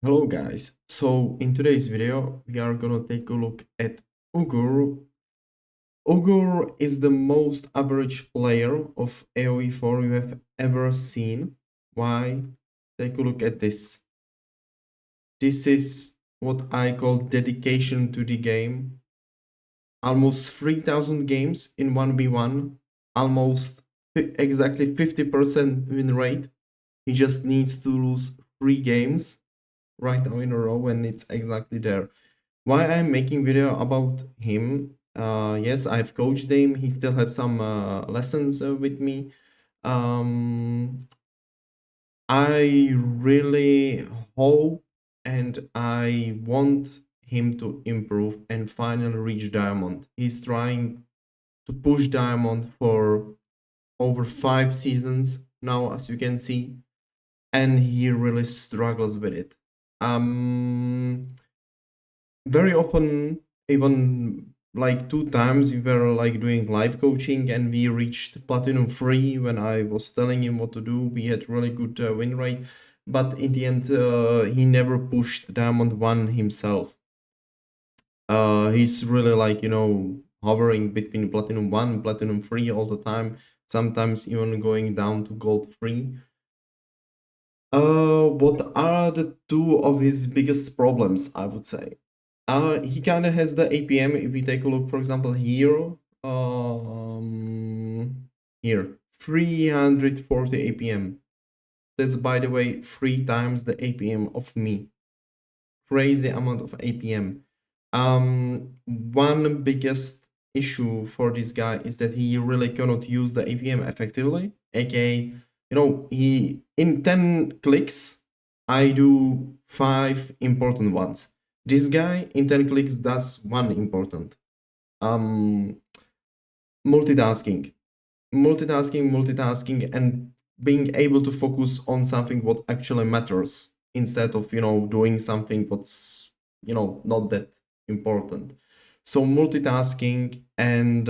Hello guys, so in today's video we are gonna take a look at Ugur. Ugur is the most average player of AoE 4 you have ever seen. Why? Take a look at this. This is what I call dedication to the game. Almost 3000 games in 1v1, almost exactly 50% win rate. He just needs to lose 3 games right now in a row and it's exactly there. Why I'm making video about him? Yes, I've coached him. He still has some lessons with me. Um, I really hope and I want him to improve and finally reach diamond. He's trying to push diamond for over 5 seasons now, as you can see, and he really struggles with it. Very often, even like 2 times we were like doing live coaching and we reached platinum 3 when I was telling him what to do. We had really good win rate, but in the end he never pushed diamond 1 himself. He's really like, hovering between platinum 1 and platinum 3 all the time, sometimes even going down to gold 3. What are the two of his biggest problems, I would say? He kind of has the APM. If we take a look, for example, here, here, 340 APM. That's, by the way, 3 times the APM of me. Crazy amount of APM. One biggest issue for this guy is that he really cannot use the APM effectively, aka, he in 10 clicks, I do 5 important ones. This guy in 10 clicks does 1 important. Um, multitasking, multitasking, and being able to focus on something what actually matters instead of doing something what's not that important. So multitasking and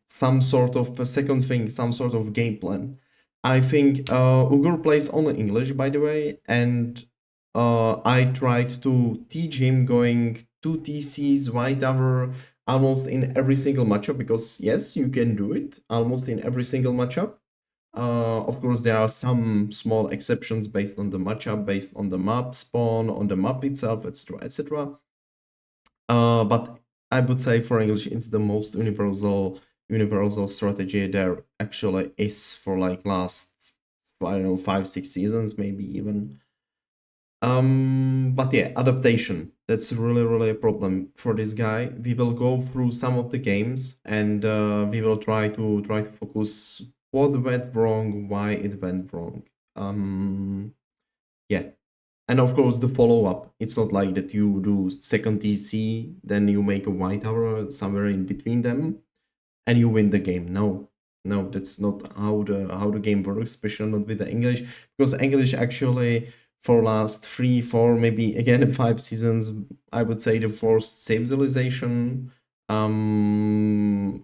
some sort of a second thing, some sort of game plan. I think Ugur plays only English, by the way, and I tried to teach him going 2 TCs, white hour, almost in every single matchup, because yes, you can do it almost in every single matchup. Of course, there are some small exceptions based on the matchup, based on the map spawn, on the map itself, etc., etc. But I would say for English, it's the most universal strategy there actually is for like last, I don't know, 5 6 seasons, maybe even. But yeah, adaptation. That's really a problem for this guy. We will go through some of the games and we will try to focus what went wrong, why it went wrong. Yeah. And of course the follow-up. It's not like that you do second TC, then you make a white hour somewhere in between them and you win the game. No. No, that's not how the game works, especially not with the English, because English actually for last 3 4 maybe again 5 seasons, I would say the forced civilization. Not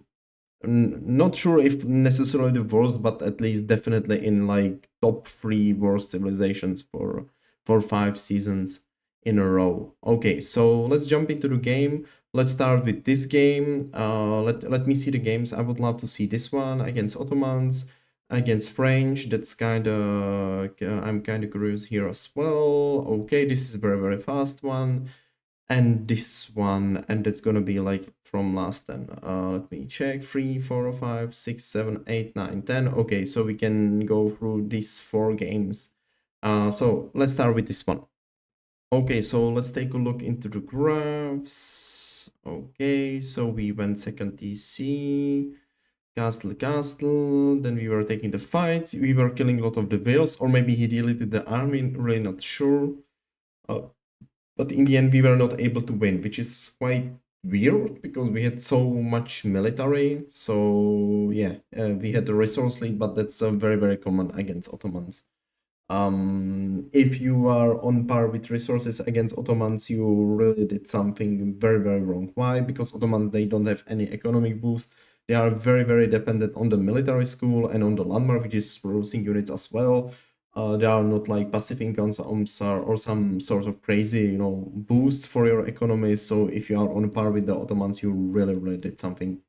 sure if necessarily the worst, but at least definitely in like top 3 worst civilizations for 5 seasons in a row. Okay, so let's jump into the game. Let's start with this game. Let me see the games. I would love to see this one against Ottomans, against French. That's kind of I'm kind of curious here as well. Okay, this is a very fast one, and this one, and that's gonna be like from last 10. Let me check. 3 4 5 6 7 8 9 10. Okay, so we can go through these 4 games. So let's start with this one. Okay, so let's take a look into the graphs. Okay, so we went second TC, castle, then we were taking the fights, we were killing a lot of the whales, or maybe he deleted the army, really not sure. But in the end, we were not able to win, which is quite weird because we had so much military. So yeah, we had the resource lead, but that's very common against Ottomans. If you are on par with resources against Ottomans, you really did something very wrong. Why? Because Ottomans, they don't have any economic boost. They are very dependent on the military school and on the landmark, which is producing units as well. There are not like passive incomes or some sort of crazy, boost for your economy. So if you are on par with the Ottomans, you really did something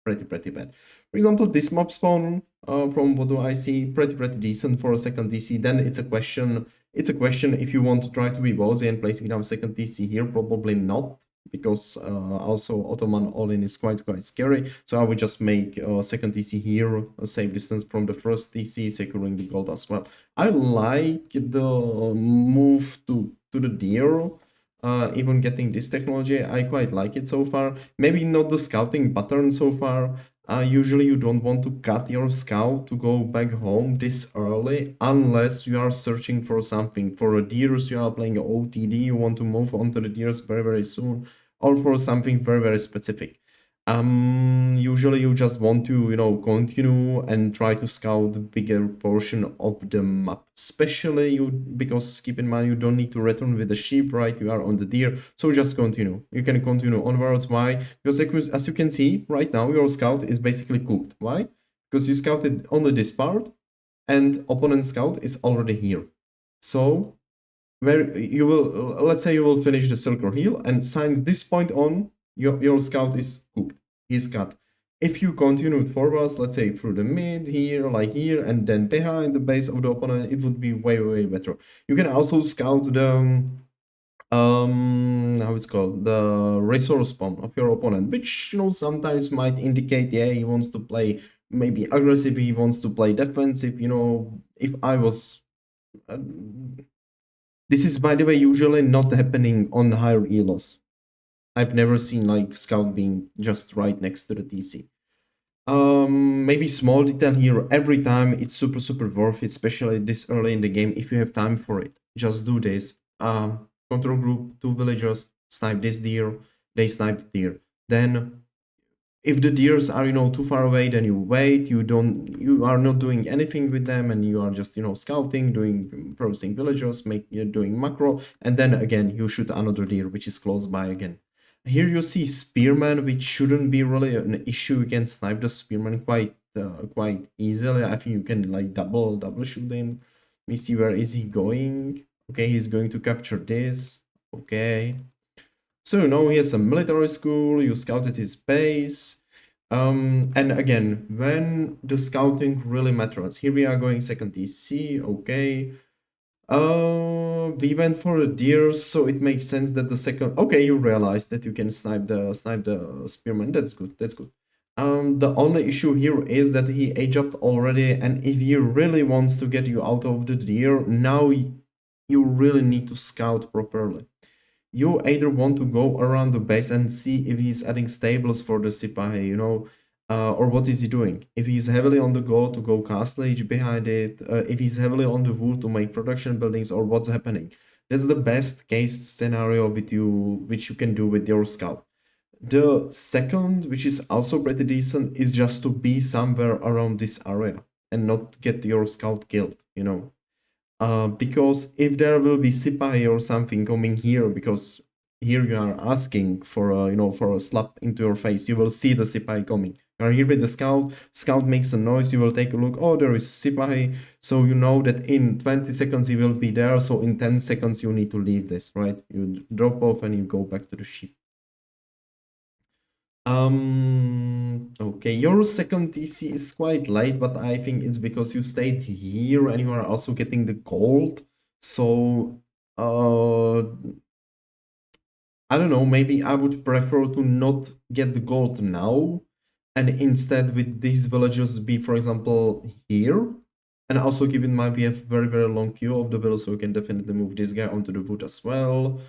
pretty bad. For example, this mob spawn, from what do I see, pretty decent for a second DC. Then it's a question. It's a question if you want to try to be ballsy and placing down second DC here. Probably not, because also Ottoman all-in is quite scary. So I would just make second DC here, a safe distance from the first DC, securing the gold as well. I like the move to the deer. Even getting this technology, I quite like it so far. Maybe not the scouting pattern so far. Usually you don't want to cut your scout to go back home this early unless you are searching for something. For a deers, you are playing OTD, you want to move on to the deers very soon, or for something very specific. Usually you just want to, continue and try to scout the bigger portion of the map. Especially because keep in mind, you don't need to return with the sheep, right? You are on the deer, so just continue. You can continue onwards. Why? Because as you can see right now, your scout is basically cooked. Why? Because you scouted only this part, and opponent scout is already here. So where you will, let's say you will finish the circle heal, and since this point on, your scout is cooked, he's cut. If you continue forwards, let's say through the mid here, like here, and then behind the base of the opponent, it would be way better. You can also scout the how it's called, the resource spawn of your opponent, which sometimes might indicate, yeah, he wants to play maybe aggressive, he wants to play defensive. If I was this is, by the way, usually not happening on higher elos. I've never seen like scout being just right next to the DC. Maybe small detail here. Every time it's super worth it, especially this early in the game. If you have time for it, just do this. Control group, 2 villagers, snipe this deer. They snipe the deer. Then if the deers are too far away, then you wait, you are not doing anything with them, and you are just scouting, doing processing villagers, doing macro, and then again you shoot another deer which is close by again. Here you see spearman, which shouldn't be really an issue. You can snipe the spearman quite easily. I think you can like double shoot him. Let me see, where is he going? Okay, he's going to capture this. Okay, so now he has a military school, you scouted his base. And again, when the scouting really matters, here we are going second DC, okay. We went for the deers, so it makes sense that the second, okay, you realize that you can snipe the spearman. That's good, that's good. The only issue here is that he age upped already, and if he really wants to get you out of the deer, now you really need to scout properly. You either want to go around the base and see if he's adding stables for the Sipahi, or what is he doing? If he's heavily on the gold to go castle age behind it, if he's heavily on the wood to make production buildings, or what's happening. That's the best case scenario which you can do with your scout. The second, which is also pretty decent, is just to be somewhere around this area and not get your scout killed, because if there will be Sipahi or something coming here, because here you are asking for for a slap into your face, you will see the Sipahi coming. You are here with the scout makes a noise, you will take a look, oh, there is Sipahi, so you know that in 20 seconds he will be there, so in 10 seconds you need to leave this, right? You drop off and you go back to the ship. Okay, your second TC is quite late, but I think it's because you stayed here and you are also getting the gold. So, I don't know, maybe I would prefer to not get the gold now and instead with these villagers be, for example, here. And also keep in mind we have very long queue of the village, so we can definitely move this guy onto the wood as well.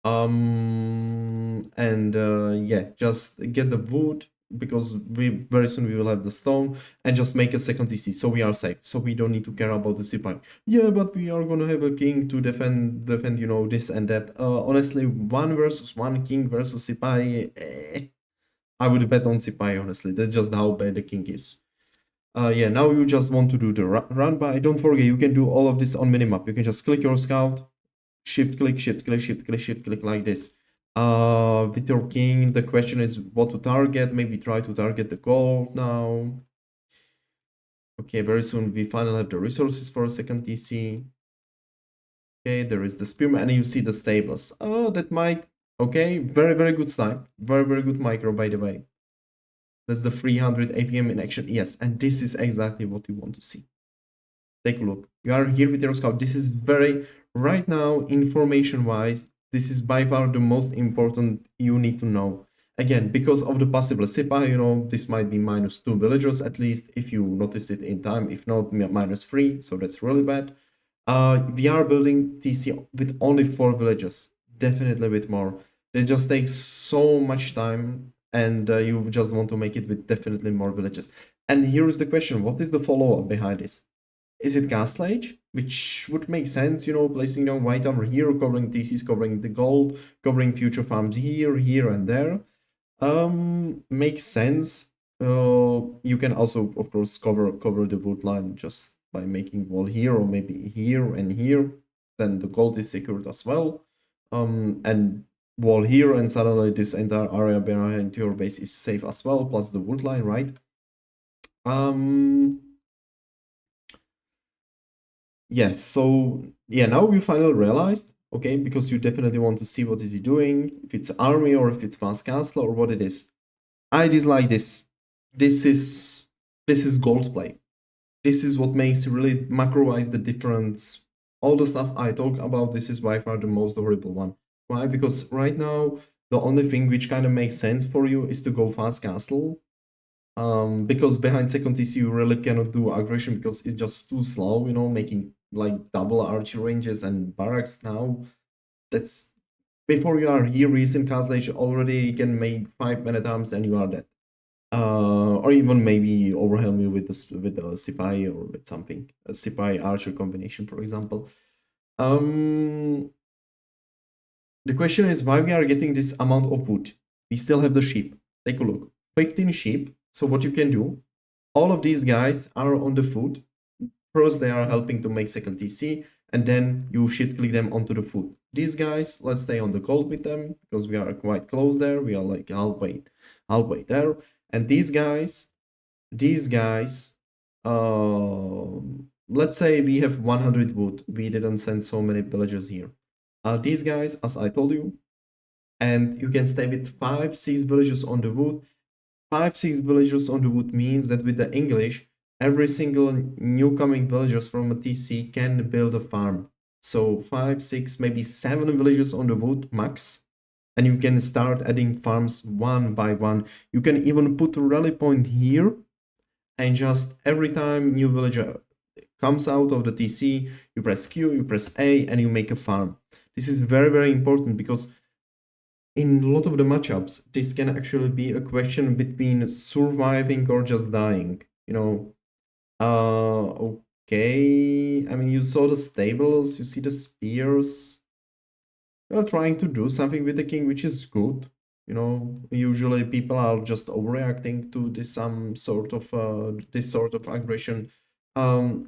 And yeah, just get the wood, because very soon we will have the stone, and just make a second TC, so we are safe, so we don't need to care about the Sipai. Yeah, but we are gonna have a king to defend this and that. Honestly, 1 versus 1 king versus Sipai, I would bet on Sipai, honestly. That's just how bad the king is. Yeah, now you just want to do the run by. Don't forget, you can do all of this on minimap. You can just click your scout, shift click like this. With your king, the question is what to target. Maybe try to target the gold now. Okay, very soon we finally have the resources for a second TC. Okay, there is the spearman, and you see the stables. Oh, that might. Okay, very, very good snipe. Very, very good micro, by the way. That's the 300 APM in action. Yes, and this is exactly what you want to see. Take a look. You are here with your scout. This is very, right now, information-wise, this is by far the most important you need to know. Again, because of the possible SIPA, this might be -2 villagers at least, if you notice it in time. If not, -3, so that's really bad. We are building TC with only 4 villages, definitely with more. It just takes so much time, and you just want to make it with definitely more villages. And here is the question: what is the follow-up behind this? Is it Castle Age? Which would make sense, placing white armor here, covering TCs, covering the gold, covering future farms here, and there. Makes sense. You can also, of course, cover the wood line just by making wall here or maybe here and here. Then the gold is secured as well. And wall here, and suddenly this entire area behind your base is safe as well, plus the wood line, right? Yes, so yeah, now you finally realized, okay, because you definitely want to see what is he doing, if it's army or if it's fast castle or what it is. I dislike this. This is this is gold play. This is what makes really macroize the difference. All the stuff I talk about, this is by far the most horrible one. Why? Because right now the only thing which kind of makes sense for you is to go fast castle. Because behind second TC you really cannot do aggression because it's just too slow, making like double archer ranges and barracks now. That's before you are here, recent castle age already can make 5 minute arms and you are dead. Or even maybe overwhelm you with the Sipai or with something, a Sipai archer combination, for example. The question is why we are getting this amount of wood. We still have the sheep. Take a look. 15 sheep. So what you can do, all of these guys are on the food. First, they are helping to make second TC, and then you shift click them onto the food. These guys, let's stay on the gold with them because we are quite close there. We are like halfway there. And these guys, let's say we have 100 wood. We didn't send so many villagers here. These guys, as I told you, and you can stay with 5-6 villagers on the wood. 5-6 villagers on the wood means that with the English, every single new coming villagers from a TC can build a farm. So 5-6, maybe 7 villagers on the wood max, and you can start adding farms one by one. You can even put a rally point here, and just every time new villager comes out of the TC, you press Q, you press A, and you make a farm. This is very, very important because in a lot of the matchups, this can actually be a question between surviving or just dying. Okay. I mean, you saw the stables, you see the spears. You're trying to do something with the king, which is good. Usually people are just overreacting to this sort of aggression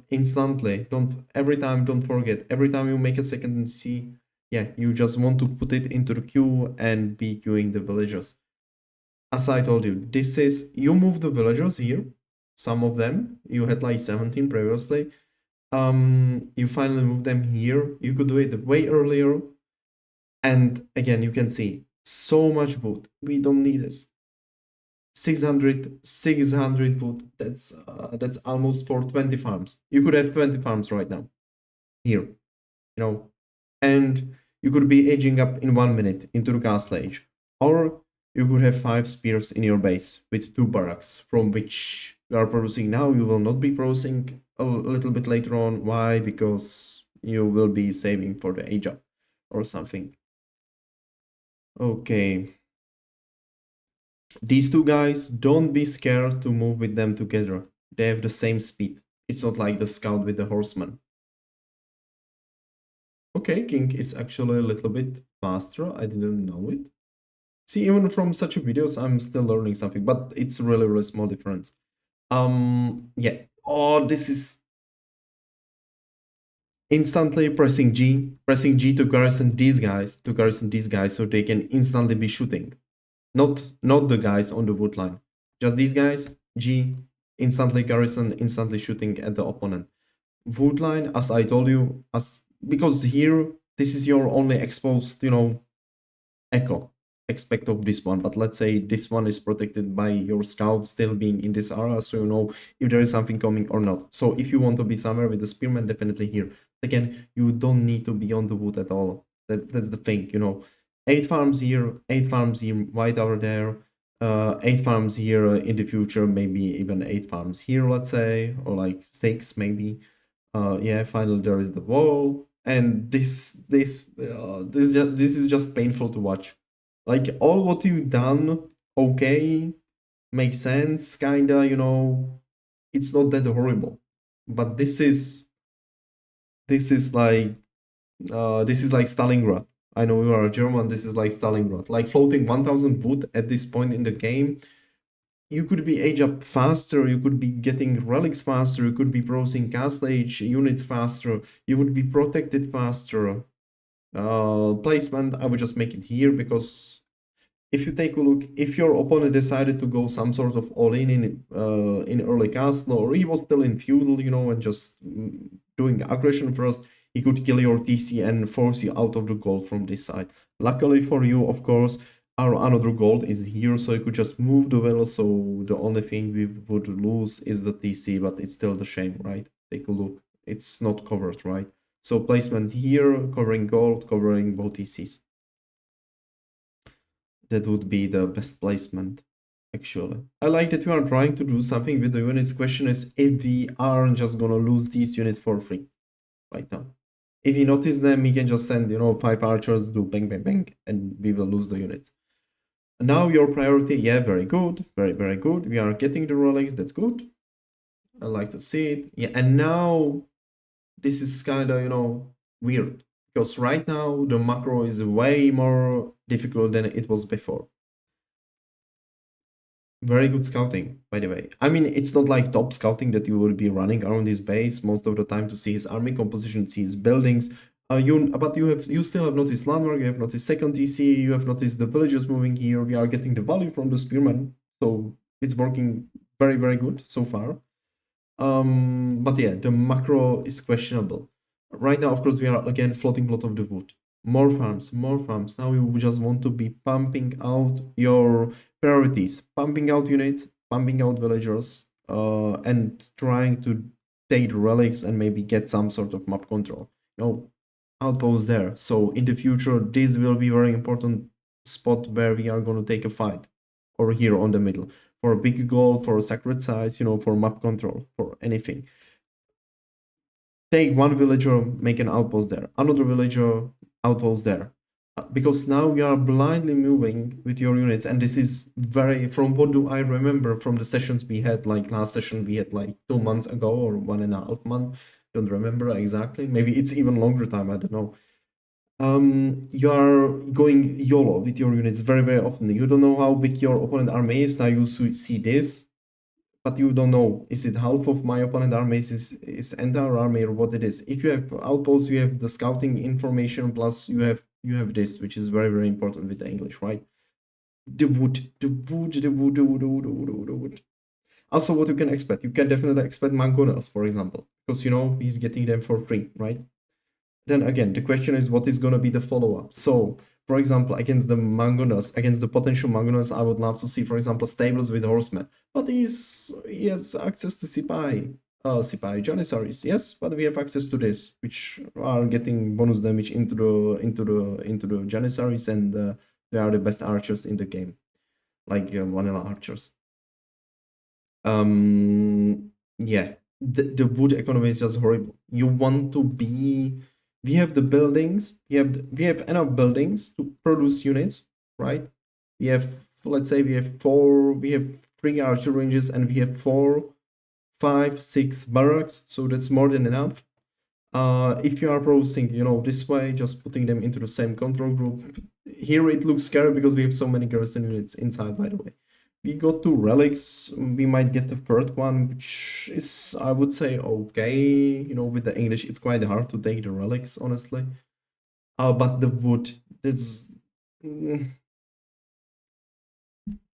instantly. Don't forget, every time you make a second C, yeah, you just want to put it into the queue and be queuing the villagers. As I told you, this is, you move the villagers here, some of them, you had like 17 previously. You finally move them here. You could do it way earlier. And again, you can see so much wood. We don't need this. 600 wood. That's almost for 20 farms. You could have 20 farms right now here, and you could be aging up in 1 minute into the castle age, or you could have 5 spears in your base with 2 barracks from which you are producing now. You will not be producing a little bit later on. Why? Because you will be saving for the age up or something. Okay. These two guys, don't be scared to move with them together. They have the same speed. It's not like the scout with the horseman. Okay, king is actually a little bit faster. I didn't know it. See, even from such videos, I'm still learning something, but it's really, really small difference. Yeah. Oh, this is instantly pressing G to garrison these guys, so they can instantly be shooting. Not the guys on the wood line. Just these guys, G, instantly garrison, instantly shooting at the opponent. Wood line, as I told you, as because here this is your only exposed, echo expect of this one. But let's say this one is protected by your scout still being in this area, so you know if there is something coming or not. So if you want to be somewhere with the spearman, definitely here. Again, you don't need to be on the wood at all. That's the thing, 8 farms here, 8 farms here, white over there, 8 farms here in the future, maybe even 8 farms here, let's say, or like 6 maybe. Yeah, finally there is the wall, and this is just painful to watch. Like all what you've done, okay, makes sense, kinda, it's not that horrible. But this is like this is like Stalingrad. I know you are a German. This is like Stalingrad. Like floating 1,000 wood at this point in the game, you could be age up faster, you could be getting relics faster, you could be processing castle age units faster, you would be protected faster. Placement, I would just make it here because if you take a look, if your opponent decided to go some sort of all in early castle, or he was still in feudal, and just doing aggression first, he could kill your TC and force you out of the gold from this side. Luckily for you, of course, our another gold is here, so you could just move the well. So the only thing we would lose is the TC, but it's still the shame, right? Take a look, it's not covered, right? So placement here, covering gold, covering both TCs. That would be the best placement, actually. I like that we are trying to do something with the units. Question is if we aren't just gonna lose these units for free right now. If he notice them, he can just send, 5 archers, do bang, bang, bang, and we will lose the units. Now your priority, yeah, very good, very, very good. We are getting the relics, that's good. I like to see it. Yeah, and now this is kind of, weird. Because right now the macro is way more difficult than it was before. Very good scouting, by the way. I mean, it's not like top scouting that you will be running around his base most of the time to see his army composition, see his buildings. But you still have noticed landmark, you have noticed second TC, you have noticed the villagers moving here. We are getting the value from the spearman, so it's working very, very good so far. But yeah, the macro is questionable. Right now, of course, we are again floating a lot of the wood. More farms, more farms. Now you just want to be pumping out your priorities, pumping out units, pumping out villagers, and trying to take the relics and maybe get some sort of map control. Outpost there. So in the future, this will be very important spot where we are going to take a fight, or here on the middle for a big goal, for a sacred size, for map control, for anything. Take one villager, make an outpost there, another villager, outpost there. Because now we are blindly moving with your units, and this is very, from what do I remember from the sessions we had, like last session we had like 2 months ago or 1.5 months, don't remember exactly, maybe it's even longer time, I don't know. You are going YOLO with your units very, very often. You don't know how big your opponent army is. Now you see this, but you don't know, is it half of my opponent army, is entire army, or what it is. If you have outposts, you have the scouting information, plus you have this, which is very, very important with the English, right? The wood, the wood, the wood, the wood, the wood, the wood, the wood. Also, what you can expect, you can definitely expect mangonas, for example, because he's getting them for free, right? Then again, the question is, what is going to be the follow-up? So, for example, against the Mangonas, against the potential Mangonas, I would love to see, for example, stables with horsemen. But he has access to Sipai Janissaries, yes, but we have access to this, which are getting bonus damage into the Janissaries, and they are the best archers in the game, like vanilla archers. Yeah, the wood economy is just horrible. You want to be, we have the buildings, we have enough buildings to produce units, right? We have, let's say we have 3 archer ranges, and we have 4, 5, 6 barracks, so that's more than enough. If you are processing, this way, just putting them into the same control group. Here it looks scary because we have so many garrison units inside, by the way. We got 2 relics, we might get the third one, which is, I would say, okay. With the English, it's quite hard to take the relics, honestly. But the wood, it's...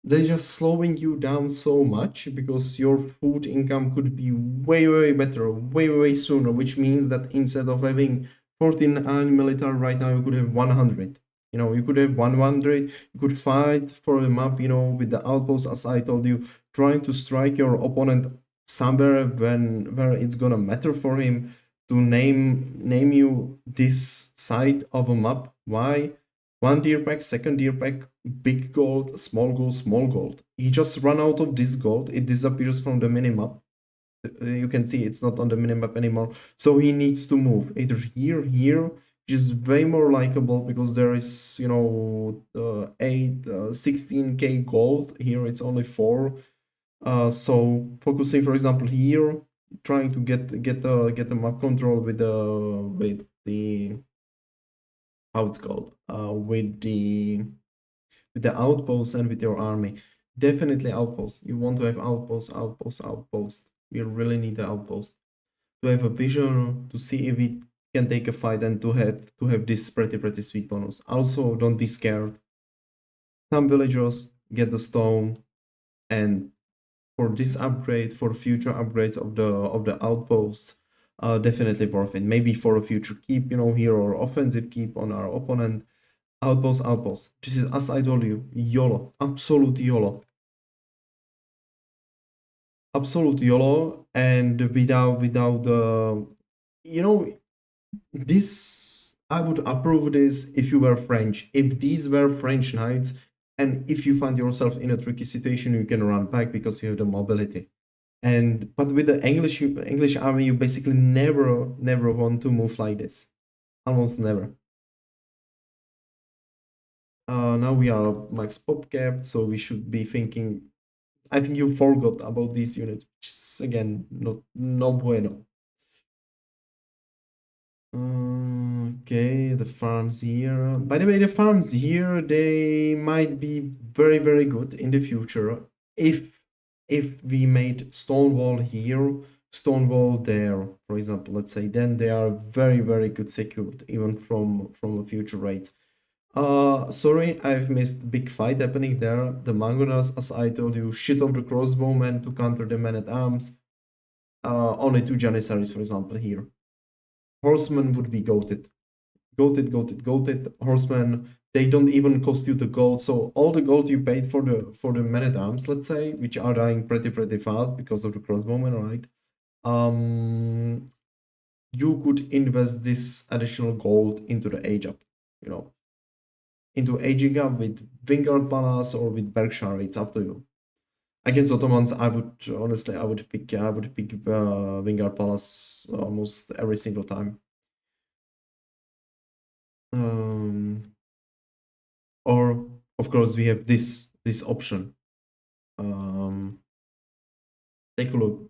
they're just slowing you down so much, because your food income could be way, way better, way, way sooner, which means that instead of having 49 military right now, you could have 100. You could have 100. You could fight for the map, with the outposts, as I told you, trying to strike your opponent somewhere where it's gonna matter for him to name you this side of a map. Why? One deer pack, second deer pack, big gold, small gold, small gold. He just run out of this gold. It disappears from the minimap. You can see it's not on the minimap anymore. So he needs to move either here, which is way more likable because there is, 16k gold. Here it's only 4. So focusing, for example, here, trying to get the map control with the how it's called, with the outposts and with your army. Definitely outposts. You want to have outposts, outposts, outposts. We really need the outpost to have a vision to see if it can take a fight and to have this pretty sweet bonus. Also, don't be scared. Some villagers get the stone, and for this upgrade, for future upgrades of the outposts, definitely worth it. Maybe for a future keep, here, or offensive keep on our opponent. Outpost, outpost. This is, as I told you, YOLO, absolute YOLO. Absolute YOLO, and without the, you know this, I would approve this if you were French. If these were French knights, and if you find yourself in a tricky situation, you can run back because you have the mobility. And but with the English army, you basically never want to move like this. Almost never. Now we are max pop capped, so we should be thinking. I think you forgot about these units, which is again not no bueno. Okay, the farms here. By the way, the farms here, they might be very good in the future if we made stone wall here, stone wall there, for example, let's say, then they are very good secured, even from a future rate. Sorry, I've missed big fight happening there. The Mangonas, as I told you, shit of the crossbowmen to counter the men at arms. Only 2 Janissaries, for example, here. Horsemen would be goated. Goated. Horsemen, they don't even cost you the gold. So all the gold you paid for the men at arms, let's say, which are dying pretty fast because of the crossbowmen, right? You could invest this additional gold into the age up, into aging up with Vingard Palace or with Berkshire. It's up to you. Against Ottomans, I would pick Vingard Palace almost every single time. Um, or of course we have this option. Um, Take a look.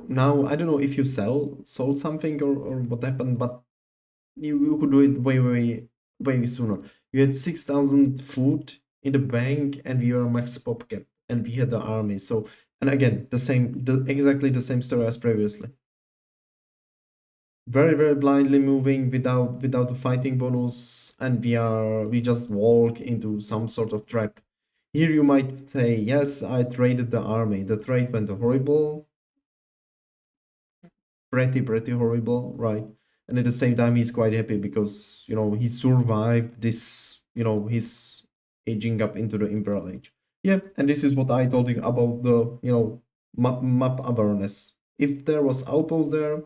Now I don't know if you sold something or what happened, but you could do it way sooner. You had 6,000 food in the bank, and we were max pop cap, and we had the army. So, and again, exactly the same story as previously. Very blindly moving without the fighting bonus, and we just walk into some sort of trap. Here you might say, yes, I traded the army. The trade went horrible, pretty horrible, right? And at the same time, he's quite happy because he survived this. He's aging up into the Imperial Age. Yeah, and this is what I told you about the map awareness. If there was outpost there,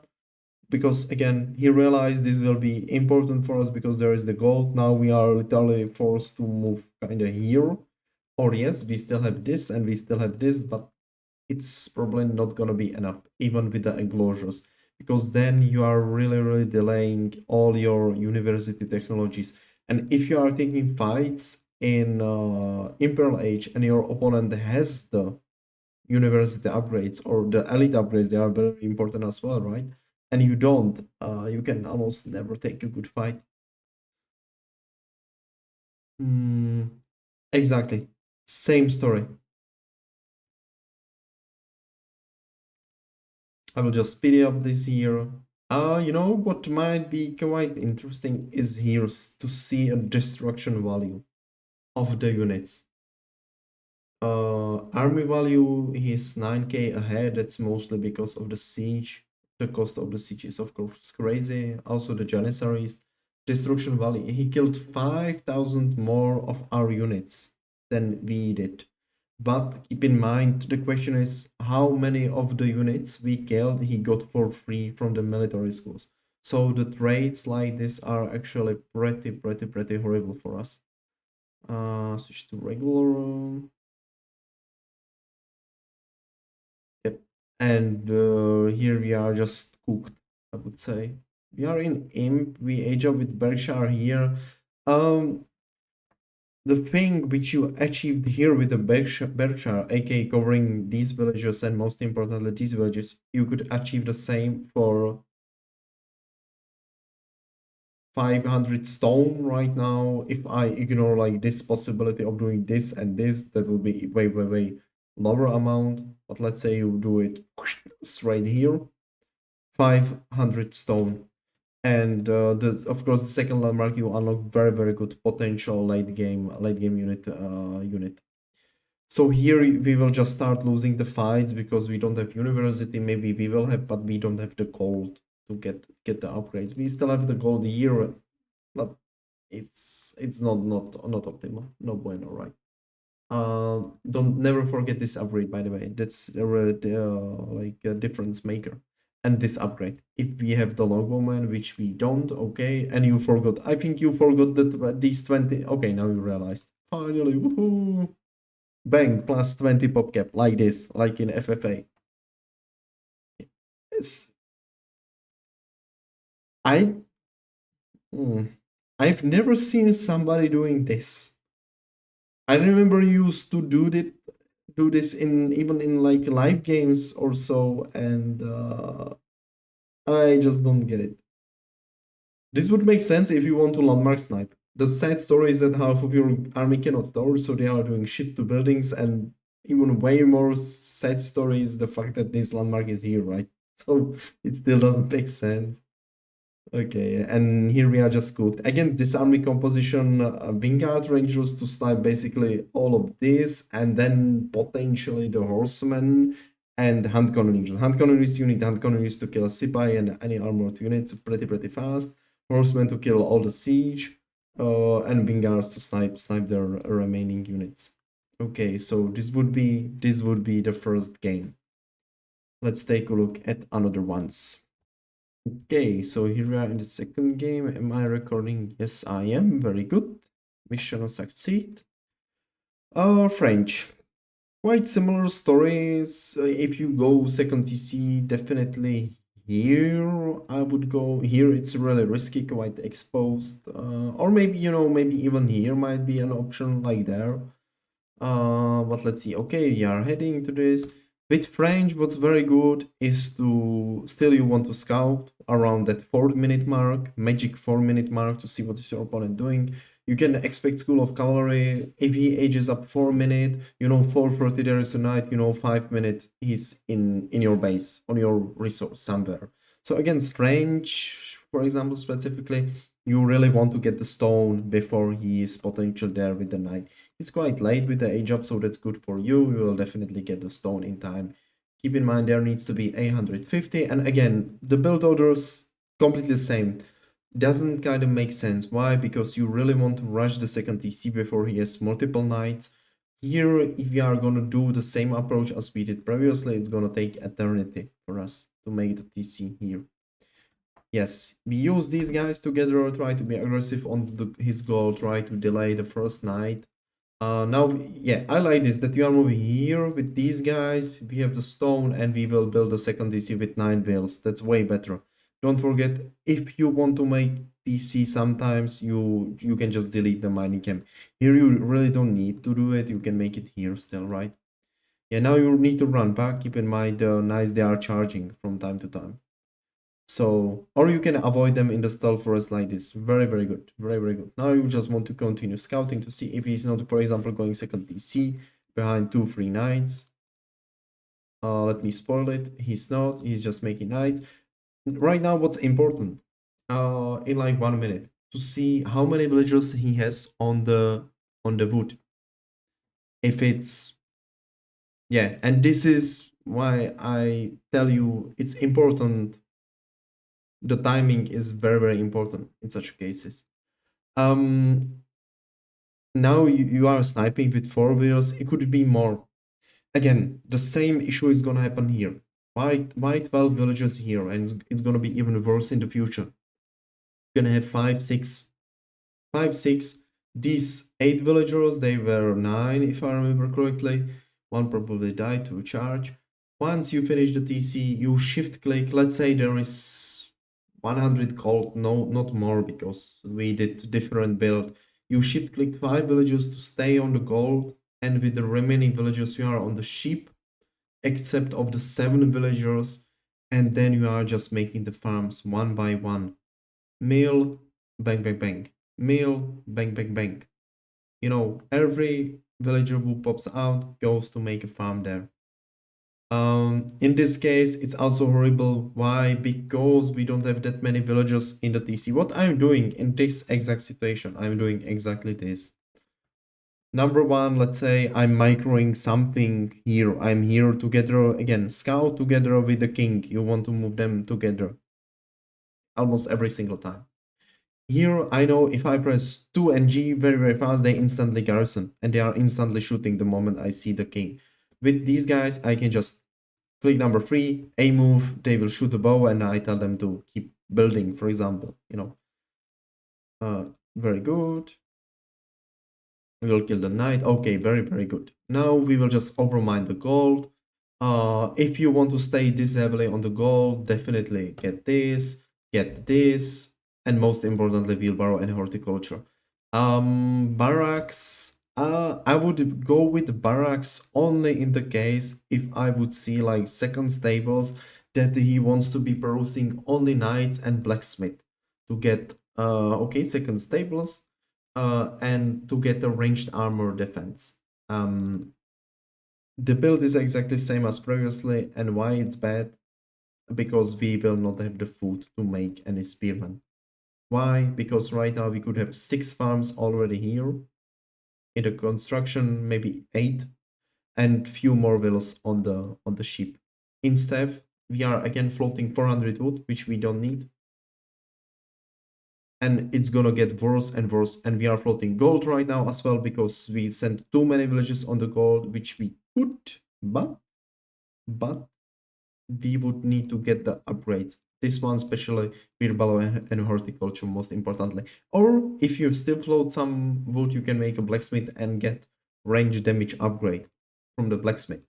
because again he realized this will be important for us because there is the gold. Now we are literally forced to move kind of here, or yes, we still have this and we still have this, but it's probably not gonna be enough even with the enclosures, because then you are really delaying all your university technologies. And if you are taking fights in Imperial Age and your opponent has the university upgrades or the elite upgrades, they are very important as well, right? And you don't, you can almost never take a good fight. Mm, exactly. Same story. I will just speed it up this here. What might be quite interesting is here to see a destruction value of the units. Army value is 9k ahead. That's mostly because of the siege. The cost of the siege is of course crazy. Also the Janissaries. Destruction Valley. He killed 5,000 more of our units than we did. But keep in mind, the question is how many of the units we killed he got for free from the military schools. So the trades like this are actually pretty horrible for us. Switch to regular. Yep. And here we are just cooked, I would say. We are in Imp, we age up with Berkshire here. Um, the thing which you achieved here with the Berkshire, aka covering these villages and most importantly these villages, you could achieve the same for 500 stone right now. If I ignore like this possibility of doing this and this, that will be way lower amount. But let's say you do it straight here, 500 stone. And of course, the second landmark you unlock very good potential late game unit. So here we will just start losing the fights because we don't have university. Maybe we will have, but we don't have the gold to get the upgrades. We still have the gold here, but it's not optimal. No bueno, right? Don't never forget this upgrade, by the way. That's like a difference maker. And this upgrade. If we have the longbowman, which we don't, okay. And you forgot. I think you forgot that these 20. Okay, now you realized. Finally, woohoo! Bang, plus 20 pop cap, like this, like in FFA. It's, I, hmm, I've never seen somebody doing this. I remember you used to do this in even in like live games or so, and I just don't get it. This would make sense if you want to landmark snipe. The sad story is that half of your army cannot tower, so they are doing shit to buildings, and even way more sad story is the fact that this landmark is here, right? So it still doesn't make sense. Okay, and here we are just cooked. Against this army composition, Vanguard Rangers to snipe basically all of this, and then potentially the Horsemen and Hand Cannoneers. Hand Cannoneers, you need Hand Cannoneers to kill a Sipai and any armored units pretty fast. Horsemen to kill all the siege, and Vanguards to snipe their remaining units. Okay, so this would be the first game. Let's take a look at another ones. Okay, so here we are in the second game. Am I recording? Yes, I am. Very good. Mission succeed. French. Quite similar stories. If you go second TC, definitely here I would go. Here it's really risky, quite exposed. Or maybe, maybe even here might be an option like there. But let's see. Okay, we are heading to this. With French, what's very good is to still you want to scout around that 4 minute mark, magic 4 minute mark to see what is your opponent doing. You can expect School of Cavalry. If he ages up 4 minute, 4:30 there is a knight, 5 minute he's in your base, on your resource somewhere. So against French, for example, specifically, you really want to get the stone before he is potential there with the knight. It's quite late with the age up, so that's good for you. You will definitely get the stone in time. Keep in mind there needs to be 850, and again, the build orders completely the same. Doesn't kind of make sense. Why? Because you really want to rush the second TC before he has multiple knights. Here, if we are gonna do the same approach as we did previously, it's gonna take eternity for us to make the TC here. Yes, we use these guys together, try to be aggressive on his goal, try to delay the first knight. Now, yeah, I like this, that you are moving here with these guys. We have the stone and we will build a second DC with 9 wheels. That's way better. Don't forget, if you want to make DC sometimes, you can just delete the mining camp. Here you really don't need to do it. You can make it here still, right? Yeah, now you need to run back. Keep in mind the knights they are charging from time to time. So, or you can avoid them in the stealth forest like this. Very good. Very good. Now you just want to continue scouting to see if he's not, for example, going second DC behind 2-3 knights. Let me spoil it. He's not. He's just making knights. Right now, what's important? In like 1 minute to see how many villagers he has on the wood. If it's yeah, and this is why I tell you it's important The timing is very, very important in such cases. Um, Now you are sniping with 4 wheels. It could be more. Again, the same issue is gonna happen here. Why 12 villages here, and it's gonna be even worse in the future. You're gonna have five, six. These 8 villagers, they were 9 if I remember correctly. One probably died to charge. Once you finish the TC, you shift click. Let's say there is 100 gold, no, not more because we did different build. You shift click 5 villages to stay on the gold, and with the remaining villagers you are on the sheep, except of the 7 villagers, and then you are just making the farms one by one. Mill, bang, bang, bang. Mill, bang, bang, bang. Every villager who pops out goes to make a farm there. In this case, it's also horrible. Why? Because we don't have that many villagers in the TC. What I'm doing in this exact situation, I'm doing exactly this. Number one, let's say I'm microing something here. I'm here together again. Scout together with the king. You want to move them together almost every single time. Here, I know if I press 2 and G very, very fast, they instantly garrison and they are instantly shooting the moment I see the king. With these guys, I can just click number 3, A move, they will shoot a bow, and I tell them to keep building, for example. Very good. We will kill the knight. Okay, very, very good. Now we will just overmine the gold. If you want to stay this heavily on the gold, definitely get this, and most importantly, wheelbarrow and horticulture. Barracks. I would go with barracks only in the case if I would see like second stables that he wants to be producing only knights and blacksmith to get okay, second stables and to get a ranged armor defense. The build is exactly the same as previously, and why it's bad? Because we will not have the food to make any spearmen. Why? Because right now we could have 6 farms already here. In the construction, maybe 8, and few more villas on the ship. Instead, we are again floating 400 wood, which we don't need. And it's gonna get worse and worse, and we are floating gold right now as well because we sent too many villages on the gold, which we could, but we would need to get the upgrades. This one especially Birbalo and horticulture most importantly. Or if you still float some wood, you can make a blacksmith and get range damage upgrade from the blacksmith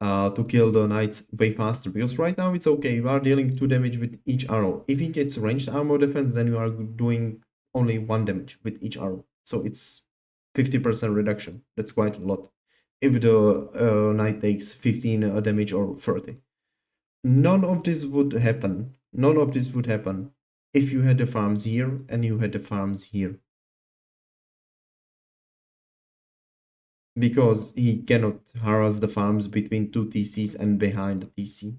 to kill the knights way faster, because right now it's okay, you are dealing 2 damage with each arrow. If he gets ranged armor defense, then you are doing only 1 damage with each arrow, so it's 50% reduction. That's quite a lot if the knight takes 15 damage or 30. None of this would happen. None of this would happen if you had the farms here and you had the farms here. Because he cannot harass the farms between 2 TCs and behind the TC.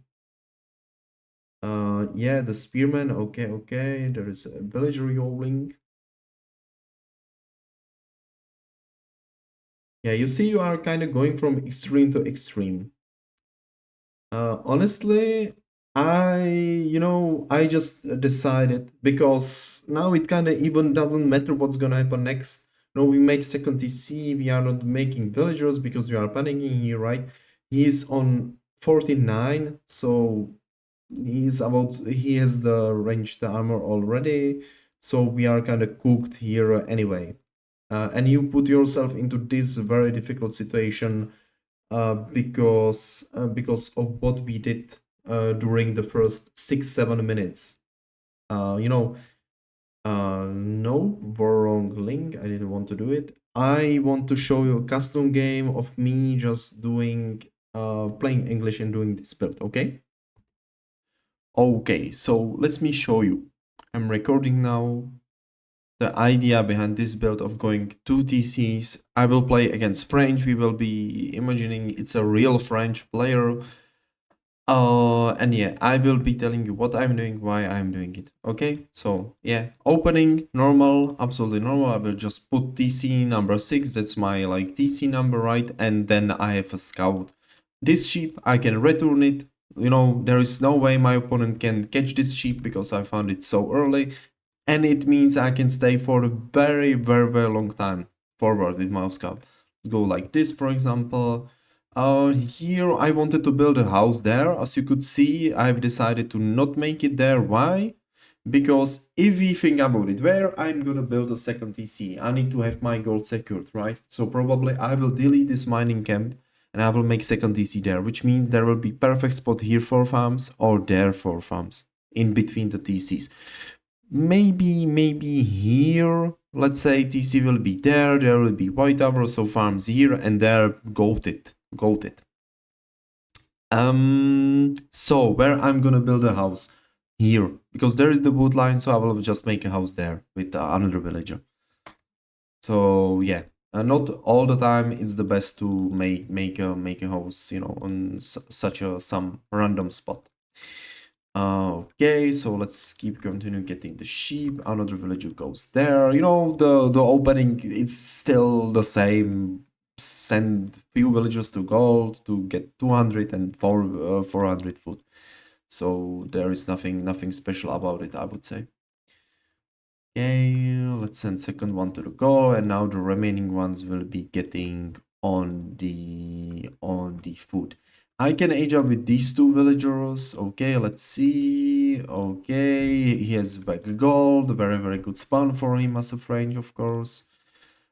Yeah, the spearman. Okay. There is a villager yowling. Yeah, you see, you are kind of going from extreme to extreme. Honestly, I just decided, because now it kind of even doesn't matter what's gonna happen next. We make second TC, we are not making villagers because we are panicking here, right? He's on 49, so he has the ranged armor already, so we are kind of cooked here anyway. And you put yourself into this very difficult situation because of what we did during the first 6-7 minutes. No, wrong link. I didn't want to do it. I want to show you a custom game of me just doing playing English and doing this build. Okay, so let me show you. I'm recording now. The idea behind this build of going 2 TCs, I will play against French. We will be imagining it's a real French player. And yeah, I will be telling you what I'm doing, why I'm doing it. Okay, so yeah, opening, normal, absolutely normal. I will just put TC number 6, that's my like TC number, right? And then I have a scout. This ship, I can return it You know, there is no way my opponent can catch this sheep because I found it so early. And it means I can stay for a very, very, very long time forward with mouse scout. Let's go like this, for example. Here I wanted to build a house there. As you could see, I've decided to not make it there. Why? Because if we think about it, where I'm gonna build a second TC, I need to have my gold secured, right? So probably I will delete this mining camp and I will make second TC there, which means there will be perfect spot here for farms or there for farms in between the TCs. Maybe here, let's say TC will be there, there will be white tower, so farms here and there, goated. So where I'm gonna build a house? Here, because there is the wood line, so I will just make a house there with another villager. So yeah, not all the time it's the best to make a house, you know, on such a some random spot. Okay, so let's keep continue getting the sheep. Another villager goes there. You know, the opening, it's still the same. Send few villagers to gold to get 200 and 400 food. So there is nothing special about it, I would say. Okay, let's send second one to the goal, and now the remaining ones will be getting on the food. I can age up with these two villagers. Okay, let's see. Okay, he has back gold, very very good spawn for him, massive range, of course.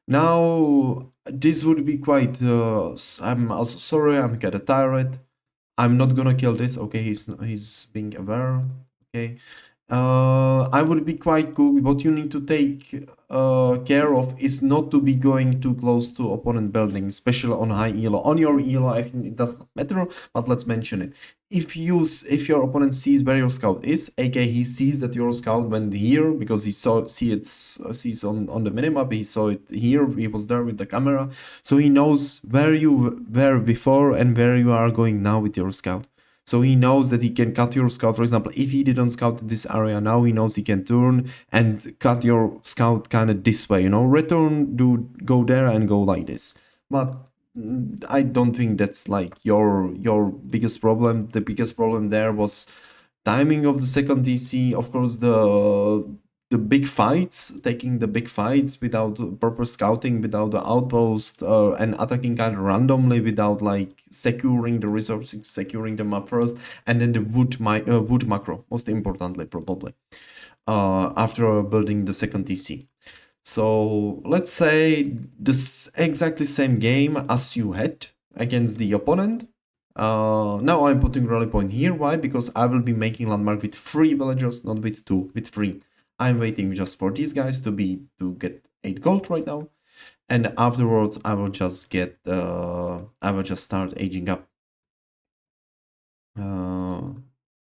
Now this would be quite. I'm also sorry, I'm kinda tired. I'm not gonna kill this. Okay, he's being aware. Okay. I would be quite good. What you need to take care of is not to be going too close to opponent building, especially on high elo. On your elo, I think it does not matter, but let's mention it. If your opponent sees where your scout is, aka he sees that your scout went here because he sees on the minimap, he saw it here, he was there with the camera, so he knows where you were before and where you are going now with your scout. So he knows that he can cut your scout. For example, if he didn't scout this area, now he knows he can turn and cut your scout kind of this way, you know, return, go there and go like this. But I don't think that's like your biggest problem. The biggest problem there was timing of the second DC. Of course, the big fights, taking the big fights without proper scouting, without the outpost, and attacking kind of randomly without like securing the resources, securing the map first, and then the wood macro, most importantly, probably, after building the second TC. So let's say this exactly same game as you had against the opponent. Now I'm putting rally point here. Why? Because I will be making landmark with 3 villagers, not with 2, with 3. I'm waiting just for these guys to get 8 gold right now, and afterwards I will just start aging up.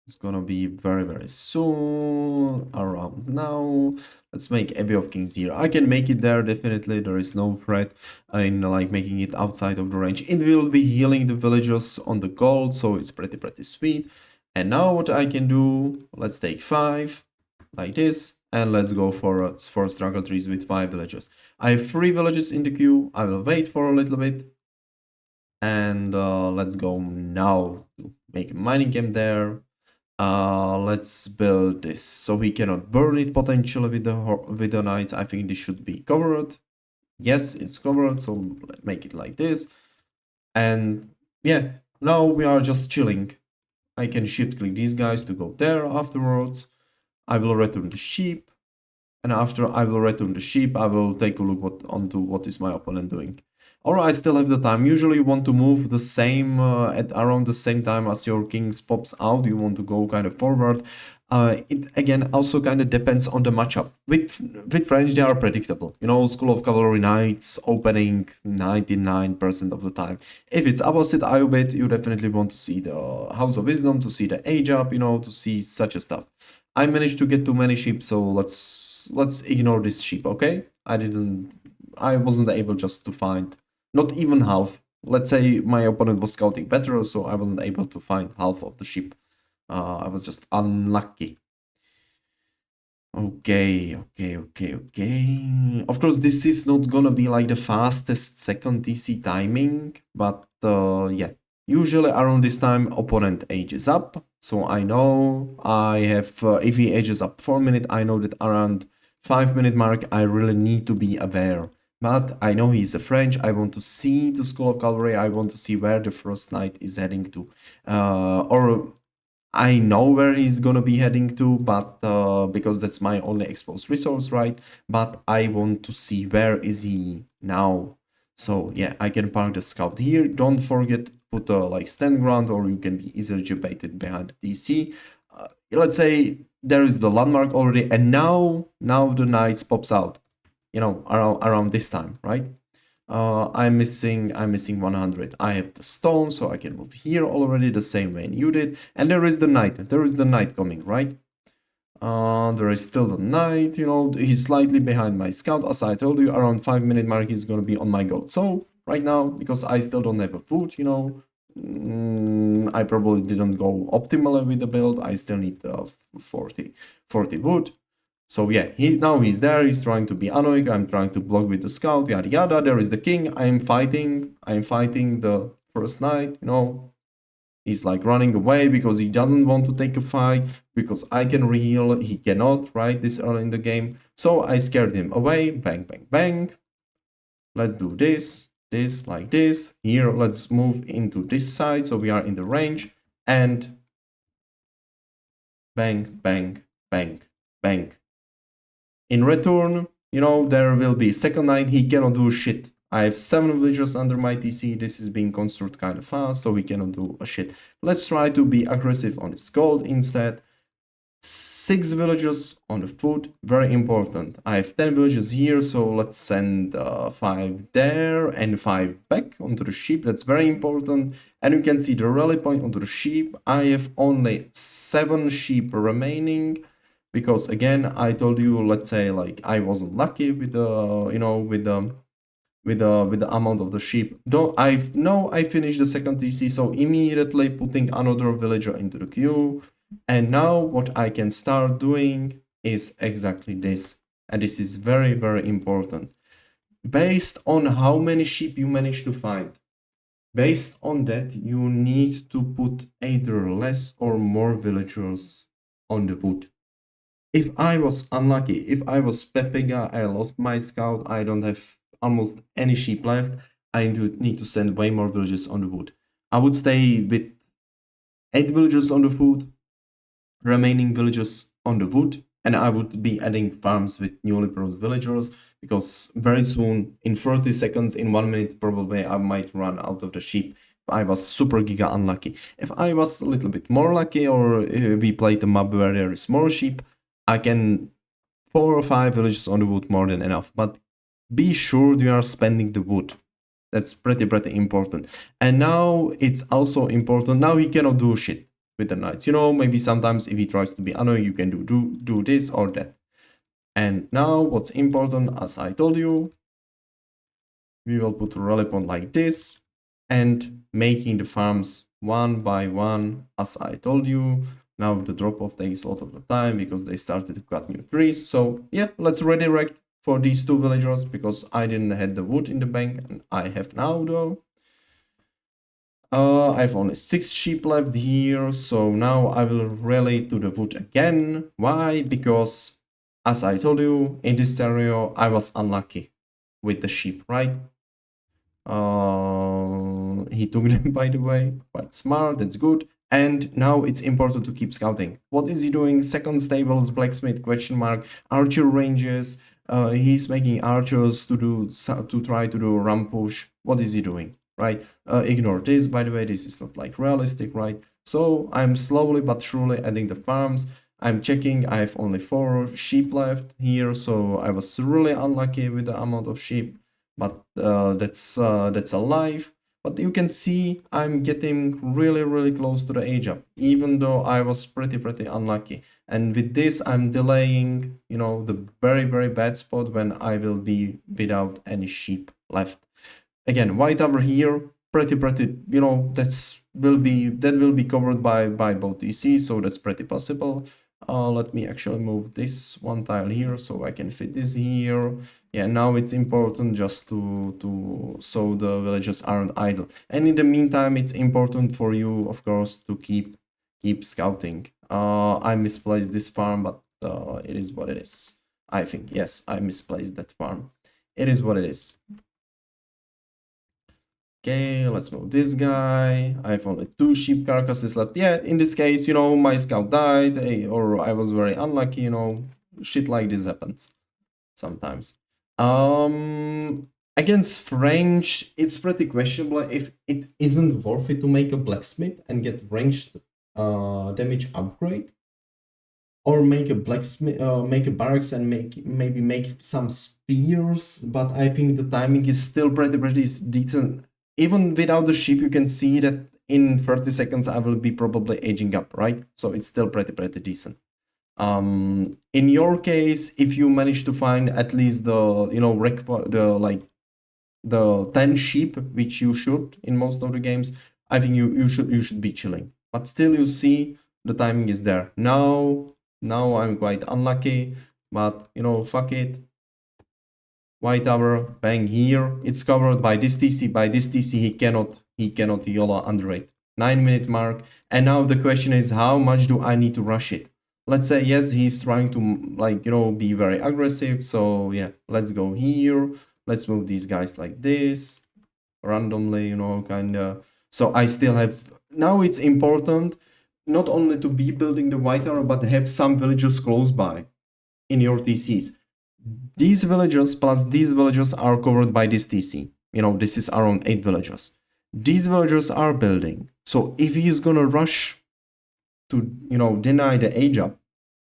It's gonna be very very soon, around now. Let's make Abbey of Kings here. I can make it there, definitely. There is no threat in like making it outside of the range. It will be healing the villagers on the gold, so it's pretty sweet. And now what I can do, let's take 5 like this, and let's go for struggle trees with 5 villagers. I have 3 villages in the queue. I will wait for a little bit, and let's go now to make a mining camp there. Let's build this so he cannot burn it potentially with the knights. I think this should be covered. Yes, it's covered, so make it like this. And yeah, now we are just chilling. I can shift click these guys to go there afterwards. I will return the sheep, and after I will return the sheep, I will take a look onto what is my opponent doing. Or I still have the time. Usually you want to move the same at around the same time as your kings pops out. You want to go kind of forward. It again also kind of depends on the matchup. With French, they are predictable. You know, School of Cavalry Knights opening 99% of the time. If it's opposite Ayubit, you definitely want to see the House of Wisdom, to see the age up, you know, to see such a stuff. I managed to get too many sheep, so let's ignore this sheep, okay? I wasn't able just to find not even half. Let's say my opponent was scouting better, so I wasn't able to find half of the sheep. I was just unlucky. Okay. Of course, this is not gonna be like the fastest second TC timing, but yeah, Usually around this time, opponent ages up. So I know I have, if he ages up 4 minutes, I know that around 5 minute mark, I really need to be aware. But I know he's a French. I want to see the School of Cavalry. I want to see where the first knight is heading to. Or I know where he's gonna be heading to, but because that's my only exposed resource, right? But I want to see where is he now. So yeah, I can park the scout here. Don't forget put a like stand ground, or you can be easily debated behind the DC. Let's say there is the landmark already, and now the knights pops out. You know, around this time, right? I'm missing 100. I have the stone, so I can move here already the same way you did. And there is the knight. There is the knight coming, right? There is still the knight, you know, he's slightly behind my scout. As I told you, around 5 minute mark, he's gonna be on my goat. So right now, because I still don't have a food, you know, I probably didn't go optimally with the build. I still need 40 wood. So yeah, he's there, he's trying to be annoying, I'm trying to block with the scout, yada yada. There is the king, I'm fighting the first knight, you know. He's like running away because he doesn't want to take a fight, because I can reheal, he cannot, right, this early in the game. So I scared him away, bang, bang, bang. Let's do this, like this. Here, let's move into this side, so we are in the range, and bang, bang, bang, bang. In return, you know, there will be second knight, he cannot do shit. I have 7 villagers under my TC, this is being constructed kind of fast, so we cannot do a shit. Let's try to be aggressive on his gold instead. 6 villagers on the foot, very important. I have 10 villagers here, so let's send 5 there and 5 back onto the sheep, that's very important. And you can see the rally point onto the sheep. I have only 7 sheep remaining, because again, I told you, let's say like I wasn't lucky with the, you know, with the amount of the sheep. I finished the second TC, so immediately putting another villager into the queue. And now what I can start doing is exactly this. And this is very, very important. Based on how many sheep you manage to find, based on that, you need to put either less or more villagers on the wood. If I was unlucky, if I was Pepega, I lost my scout, I don't have almost any sheep left, I need to send way more villagers on the wood. I would stay with 8 villagers on the food, remaining villagers on the wood, and I would be adding farms with newly produced villagers, because very soon, in 30 seconds, in 1 minute, probably I might run out of the sheep. If I was super giga unlucky. If I was a little bit more lucky, or we played a map where there is more sheep, I can 4 or 5 villages on the wood, more than enough. But be sure you are spending the wood. That's pretty important. And now it's also important. Now he cannot do shit with the knights. You know, maybe sometimes if he tries to be annoying, you can do this or that. And now what's important, as I told you, we will put a rally point like this, and making the farms one by one, as I told you. Now the drop-off takes a lot of the time because they started to cut new trees. So yeah, let's redirect for these 2 villagers, because I didn't have the wood in the bank, and I have now though. I have only 6 sheep left here, so now I will rally to the wood again. Why? Because, as I told you, in this scenario, I was unlucky with the sheep, right? He took them, by the way, quite smart, that's good. And now it's important to keep scouting. What is he doing? Second stables, blacksmith, question mark, archer ranges. He's making archers to try to do a ram push. What is he doing? Right? Ignore this, by the way, this is not like realistic, right? So I'm slowly but surely adding the farms. I'm checking, I have only 4 sheep left here, so I was really unlucky with the amount of sheep, but that's alive. But you can see I'm getting really close to the age up, even though I was pretty unlucky. And with this, I'm delaying, you know, the very bad spot when I will be without any sheep left. Again, white over here, pretty, you know, that will be covered by both EC, so that's pretty possible. Let me actually move this one tile here so I can fit this here. Yeah, now it's important just to so the villagers aren't idle. And in the meantime, it's important for you, of course, to keep scouting. I misplaced this farm, but it is what it is. I think, yes, I misplaced that farm. It is what it is. Okay, let's move this guy. I have only 2 sheep carcasses left. Yeah, in this case, you know, my scout died, or I was very unlucky, you know, shit like this happens sometimes. Against French, it's pretty questionable if it isn't worth it to make a blacksmith and get ranged damage upgrade, or make a blacksmith, make a barracks and maybe make some spears. But I think the timing is still pretty decent. Even without the ship, you can see that in 30 seconds I will be probably aging up, right? So it's still pretty decent. In your case, if you manage to find at least the, you know, the 10 sheep, which you should in most of the games, I think you should be chilling. But still, you see the timing is there. Now I'm quite unlucky, but you know, fuck it. White tower, bang here. It's covered by this TC. By this TC, he cannot YOLO under it. 9-minute mark. And now the question is, how much do I need to rush it? Let's say, yes, he's trying to, like, you know, be very aggressive. So yeah, let's go here. Let's move these guys like this, randomly, you know, kinda. So I still have, now it's important not only to be building the white tower, but have some villagers close by in your TCs. These villagers plus these villagers are covered by this TC. You know, this is around 8 villagers. These villagers are building. So if he's gonna rush to, you know, deny the age up,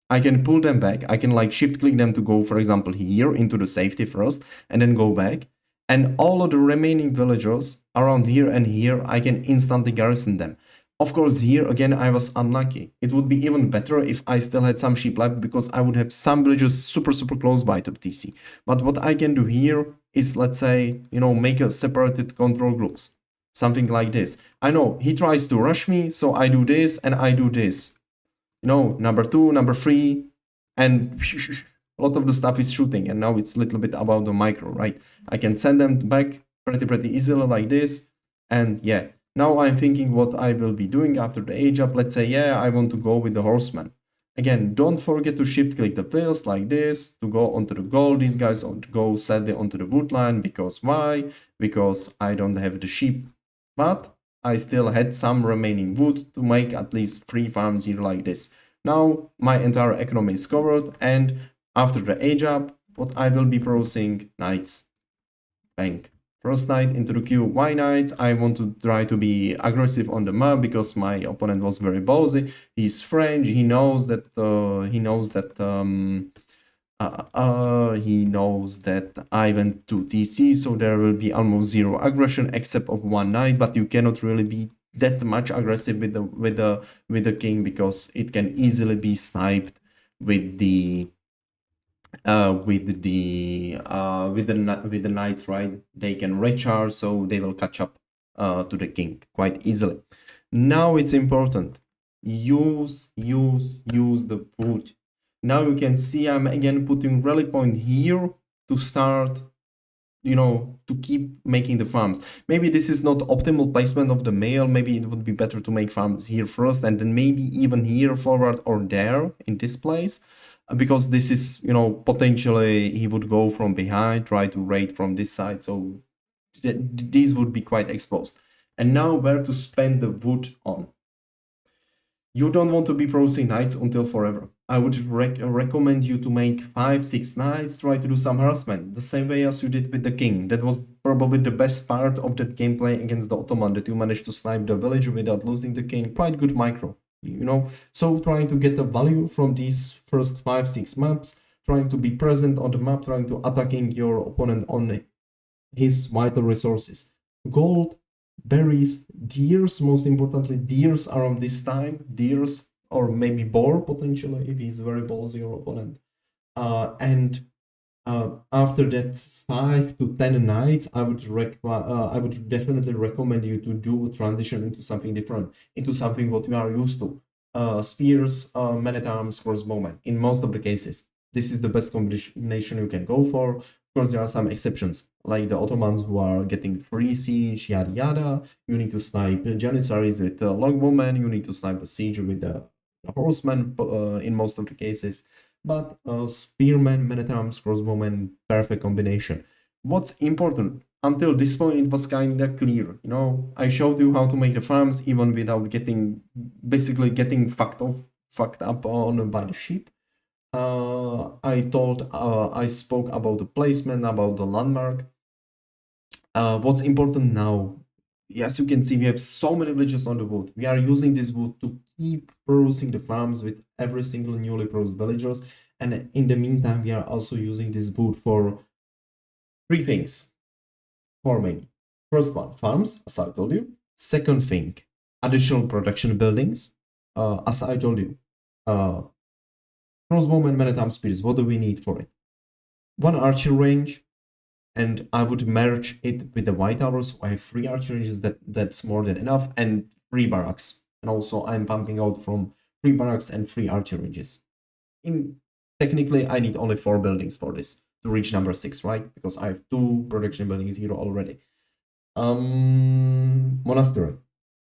I can pull them back. I can like shift click them to go, for example, here into the safety first and then go back. And all of the remaining villagers around here and here, I can instantly garrison them. Of course, here again, I was unlucky. It would be even better if I still had some sheep left, because I would have some villagers super close by to TC. But what I can do here is, let's say, you know, make a separated control groups. Something like this. I know he tries to rush me, so I do this and I do this. You know, number 2, number 3, and a lot of the stuff is shooting. And now it's a little bit about the micro, right? I can send them back pretty easily like this. And yeah, now I'm thinking what I will be doing after the age up. Let's say, yeah, I want to go with the horseman. Again, don't forget to shift click the wheels like this to go onto the goal. These guys want to go sadly onto the wood line, because why? Because I don't have the sheep. But I still had some remaining wood to make at least 3 farms here like this. Now my entire economy is covered, and after the age up, what I will be producing? Knights. Bang. First knight into the queue. Why knights? I want to try to be aggressive on the map because my opponent was very ballsy. He's French. He knows that I went to TC, so there will be almost 0 aggression except of 1 knight. But you cannot really be that much aggressive with the king, because it can easily be sniped with the knights, right? They can recharge, so they will catch up to the king quite easily. Now it's important. Use the wood. Now you can see I'm again putting rally point here to start, you know, to keep making the farms. Maybe this is not optimal placement of the mail. Maybe it would be better to make farms here first and then maybe even here forward or there in this place. Because this is, you know, potentially he would go from behind, try to raid from this side. So these would be quite exposed. And now where to spend the wood on? You don't want to be producing knights until forever. I would recommend you to make 5-6 knights, try to do some harassment, the same way as you did with the king. That was probably the best part of that gameplay against the Ottoman, that you managed to snipe the village without losing the king. Quite good micro, you know. So trying to get the value from these first 5-6 maps, trying to be present on the map, trying to attacking your opponent on his vital resources. Gold, berries, deers, most importantly, deers around this time, deers, or maybe boar potentially if he's very ballsy, your opponent. And after that 5 to 10 nights, I would definitely recommend you to do a transition into something different, into something what you are used to. Spears, men-at-arms, crossbowmen, in most of the cases. This is the best combination you can go for. course, there are some exceptions, like the Ottomans who are getting free siege, yada yada. You need to snipe Janissaries with the longbowmen. You need to snipe a siege with the horsemen in most of the cases. But spearmen, men at arms, crossbowmen, perfect combination. What's important? Until this point, it was kind of clear. You know, I showed you how to make the farms even without basically getting fucked up on by the sheep. I spoke about the placement, about the landmark. What's important now? As you can see, we have so many villages on the wood. We are using this wood to keep producing the farms with every single newly produced villagers. And in the meantime, we are also using this wood for three things. Farming. First one, farms, as I told you. Second thing, additional production buildings. As I told you, crossbowmen, men-at-arms spears. What do we need for it? One archer range, and I would merge it with the white tower, so I have three archer ranges. That's more than enough, and three barracks. And also, I'm pumping out from three barracks and three archer ranges. In technically, I need only four buildings for this to reach number 6, right? Because I have two production buildings here already. Monastery,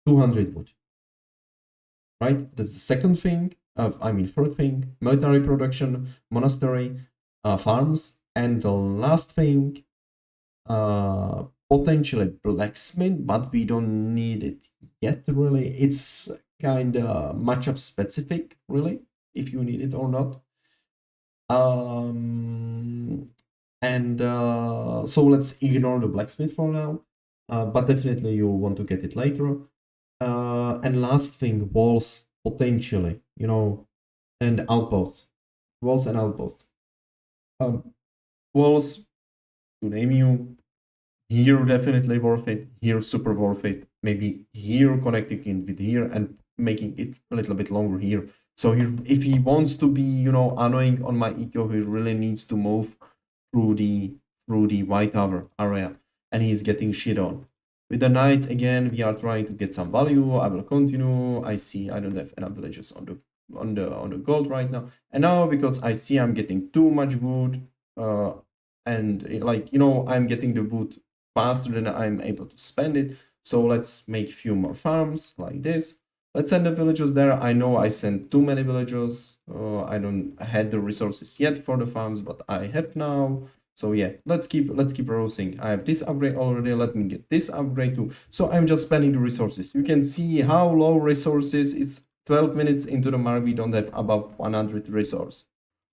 200 wood. Right? That's the second thing. Third thing, military production, monastery, farms, and the last thing, potentially blacksmith, but we don't need it yet, really. It's kind of matchup specific, really, if you need it or not. So let's ignore the blacksmith for now, but definitely you want to get it later. And last thing, walls, potentially, and outposts. Walls and outposts. Walls, to name you, here definitely worth it, here super worth it, maybe here connecting it with here and making it a little bit longer here. So here, if he wants to be, annoying on my eco, he really needs to move through the white tower area, and he's getting shit on. With the knights, again, we are trying to get some value. I will continue. I see I don't have enough villages on the gold right now. And now, because I see I'm getting too much wood, and I'm getting the wood faster than I'm able to spend it. So let's make few more farms like this. Let's send the villagers there. I know I sent too many villagers. I don't had the resources yet for the farms, but I have now. So yeah, let's keep browsing. I have this upgrade already. Let me get this upgrade too. So I'm just spending the resources. You can see how low resources. It's 12 minutes into the mark. We don't have above 100 resource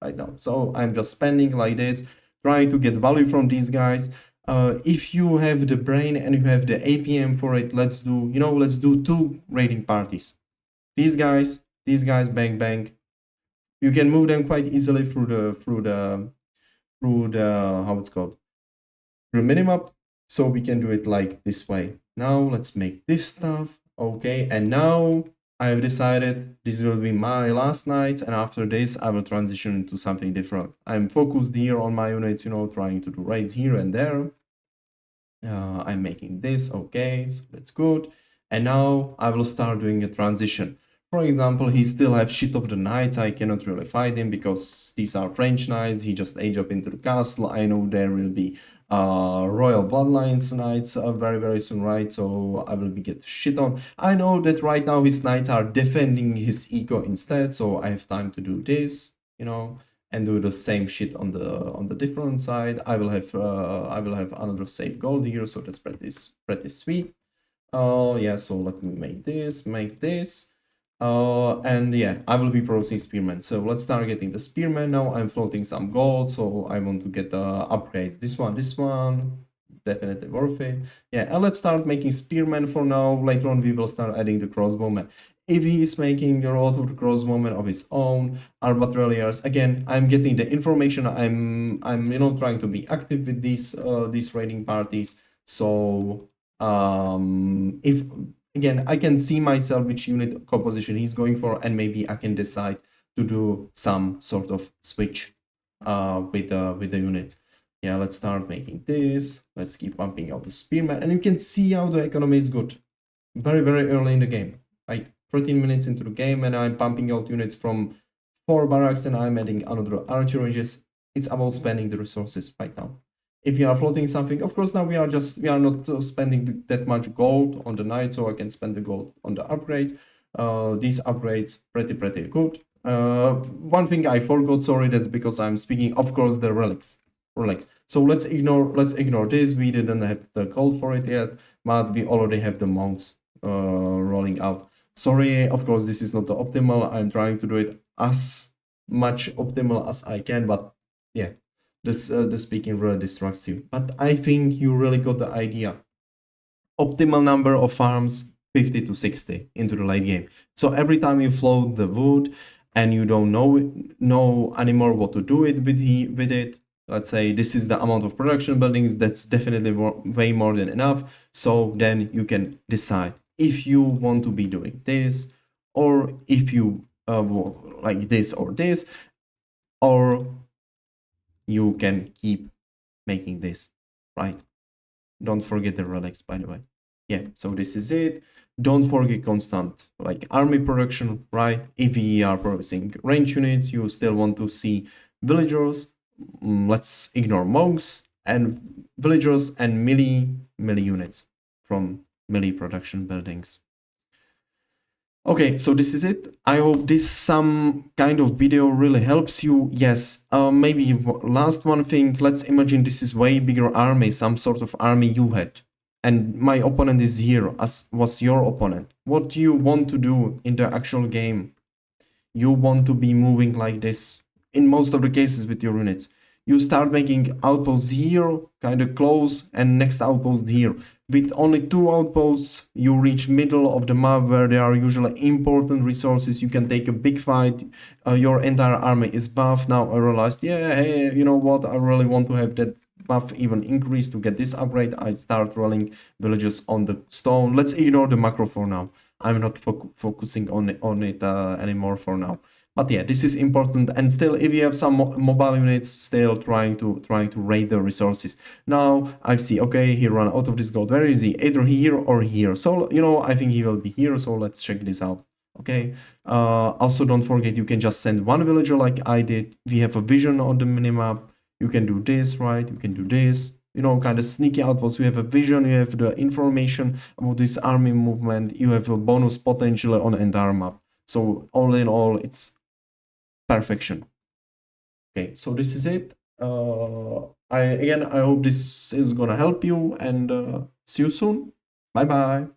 right now. So I'm just spending like this, trying to get value from these guys. If you have the brain and you have the APM for it, let's do 2 raiding parties. These guys, bang bang. You can move them quite easily through the how it's called, through minimap. So we can do it like this way. Now let's make this stuff. Okay, and now I've decided this will be my last night, and after this I will transition into something different. I'm focused here on my units, trying to do raids here and there. I'm making this, okay, so that's good. And now I will start doing a transition. For example, he still have shit of the knights. I cannot really fight him because these are French knights. He just age up into the castle. I know there will be royal bloodlines knights very, very soon, right? So I will be get shit on. I know that right now his knights are defending his eco instead, so I have time to do this, and do the same shit on the different side. I will have another save gold here, so that's pretty sweet. Yeah, so let me make this. And yeah, I will be processing spearmen. So let's start getting the spearmen now. I'm floating some gold, so I want to get the upgrades. This one, definitely worth it. Yeah, and let's start making spearmen for now. Later on, we will start adding the crossbowmen. If he is making a lot of the crossbowmen of his own, arbatraliers, again, I'm getting the information. I'm trying to be active with these raiding parties. So if again, I can see myself which unit composition he's going for, and maybe I can decide to do some sort of switch with the units. Yeah, let's start making this. Let's keep pumping out the spearman, and you can see how the economy is good. Very, very early in the game, like 13 minutes into the game, and I'm pumping out units from 4 barracks, and I'm adding another archer ranges. It's about spending the resources right now. if you are floating something, of course now we are not spending that much gold on the knight, so I can spend the gold on the upgrades. These upgrades pretty good. One thing I forgot, sorry, that's because I'm speaking, of course, the relics. So let's ignore this. We didn't have the gold for it yet, but we already have the monks rolling out. Sorry, of course, this is not the optimal. I'm trying to do it as much optimal as I can, but yeah, this the speaking really distracts you. But I think you really got the idea. Optimal number of farms 50 to 60 into the late game. So every time you float the wood and you don't know anymore what to do it with it, let's say this is the amount of production buildings, that's definitely way more than enough. So then you can decide if you want to be doing this, or if you like this or this, or you can keep making this, right? Don't forget the relics, by the way. Yeah, so this is it. Don't forget constant like army production, right? If we are producing range units, you still want to see villagers. Let's ignore monks and villagers and melee units from melee production buildings. Okay, so this is it. I hope this some kind of video really helps you. Yes, maybe last one thing. Let's imagine this is way bigger army, some sort of army you had. And my opponent is here, as was your opponent. What do you want to do in the actual game? You want to be moving like this in most of the cases with your units. You start making outposts here, kind of close, and next outpost here. With only 2 outposts, you reach middle of the map where there are usually important resources. You can take a big fight. Your entire army is buffed. Now I realized, yeah, hey, you know what? I really want to have that buff even increase to get this upgrade. I start rolling villages on the stone. Let's ignore the macro for now. I'm not focusing on it anymore for now. But yeah, this is important. And still, if you have some mobile units, still trying to raid the resources. Now I see, okay, he ran out of this gold. Where is he? Either here or here. So you know, I think he will be here. So let's check this out. Okay. Also, don't forget you can just send one villager like I did. We have a vision on the minimap. You can do this, right? You can do this. You know, kind of sneaky outposts. You have a vision, you have the information about this army movement, you have a bonus potential on the entire map. So all in all, it's perfection. Okay, so this is it. I hope this is gonna help you, and see you soon. Bye bye.